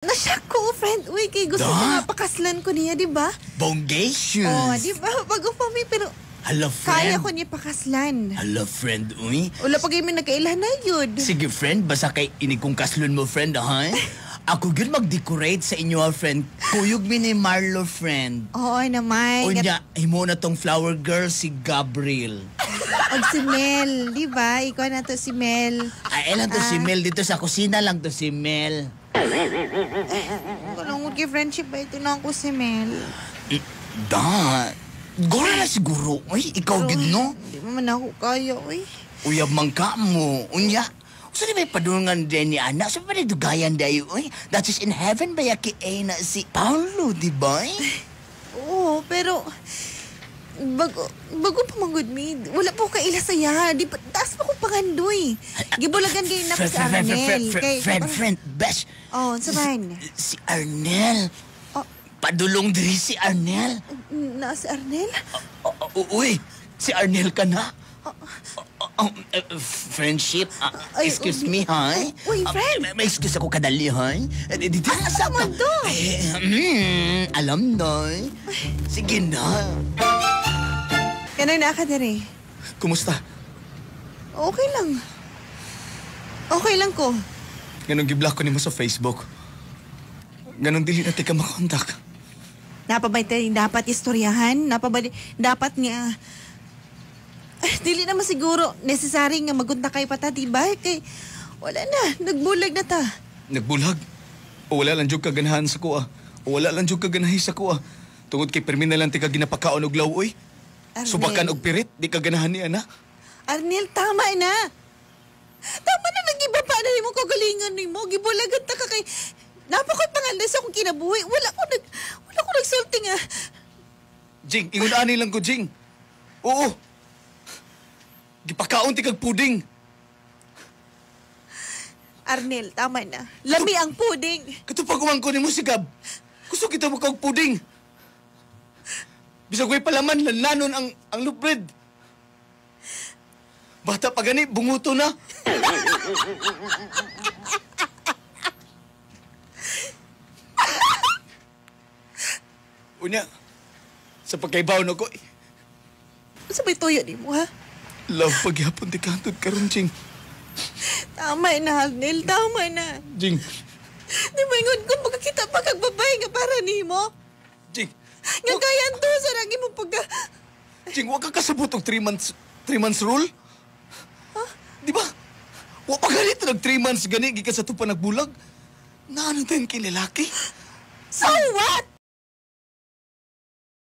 Nasyak ko, friend. Uy, kay gusto ko nga pakaslan ko niya, di ba? Bongations. Oh, di ba? Bago pa may, pero Hello, friend. kaya ko niya pakaslan. Hello, friend, uy. Wala pa kayo may nagkailan na yun. Sige, friend, basta kay ini kong kaslun mo, friend, ha? Ako yun mag-decorate sa inyo, friend. Kuyog mi ni Marlo, friend. Oo naman. Unya, himo na tong flower girl si Gabriel. Og si Mel, di ba? Ikaw na to si Mel. Ay, lang to si Mel. Dito sa kusina lang to si Mel. Kalungod kay friendship ba? Ito na ako si Mel. Da. Gora na siguro. Uy, ikaw gid no? Di mo man ako kaya, uy. Uyab man ka mo. Unya. So di may padungan din ni Ana. So pa dugayan dayo. Uy, that is in heaven ba yaki na si Paulo, di ba? Oo, pero bago pa magod mi. Wala po kaila saya. Di pa, taas pa ko pangandoy. Gibulagan kayo na si Arnel. Friend, best. Oh, sabahin. Si Arnel. Padulong diri si Arnel. Na si Arnel? Uy, si Arnel ka na? Friendship, excuse me, ha? Uy, friend. May excuse ako kadali, ha? Dito na sa naman to? Alam na. Sige na. Kanoy na ka diri? Kumusta? Okay lang. Okay lang ko. Ganong giblock ko nimo sa Facebook. Ganong dili na tika makontak. Napabay tayo dapat istoryahan? Dapat nga... dili naman siguro necessary nga magunta kay pata, diba? Kay wala na, nagbulag na ta. Nagbulag? O wala lang jud kaganahan sa kuha? O wala lang jud kaganahi sa kuha? Tungod kay permi na lang tika ginapakaon og lawoy? Subakan og pirit, di kaganahan ni ana? Arnel, tama na. Tama na, nag-iba pa na mo kagalingan ni mo. Gibulagan ta ka kay... Napakot pangandas akong kinabuhi. Wala ko nagsulti nga. Jing, ingon ani lang ko, Jing. Oo. Gipakaon ti kag puding. Arnel, tama na. Lami ang puding. Katupaguan ko ni mo si Gab. Gusto kita mo kag puding. Bisag way palaman, lanlanon ang lupred. Bata pa gani, bunguto na. Unya, sa pagkaibaw na ko, Sabay tuyo ni mo, ha? love paghapon ti kantod karon, Jing. Tama na, Arnel. Tama na. Jing. Di ba ingon kung magkakita pa kag babae nga para ni mo? Jing. Nga kaya to, sarang mo pagka... Jing, wag ka kasabot og 3 months rule? Huh? Di ba? Wa pa ganito nag 3 months gani, gikas sa to pa nagbulag. Naano tayo kay lalaki? So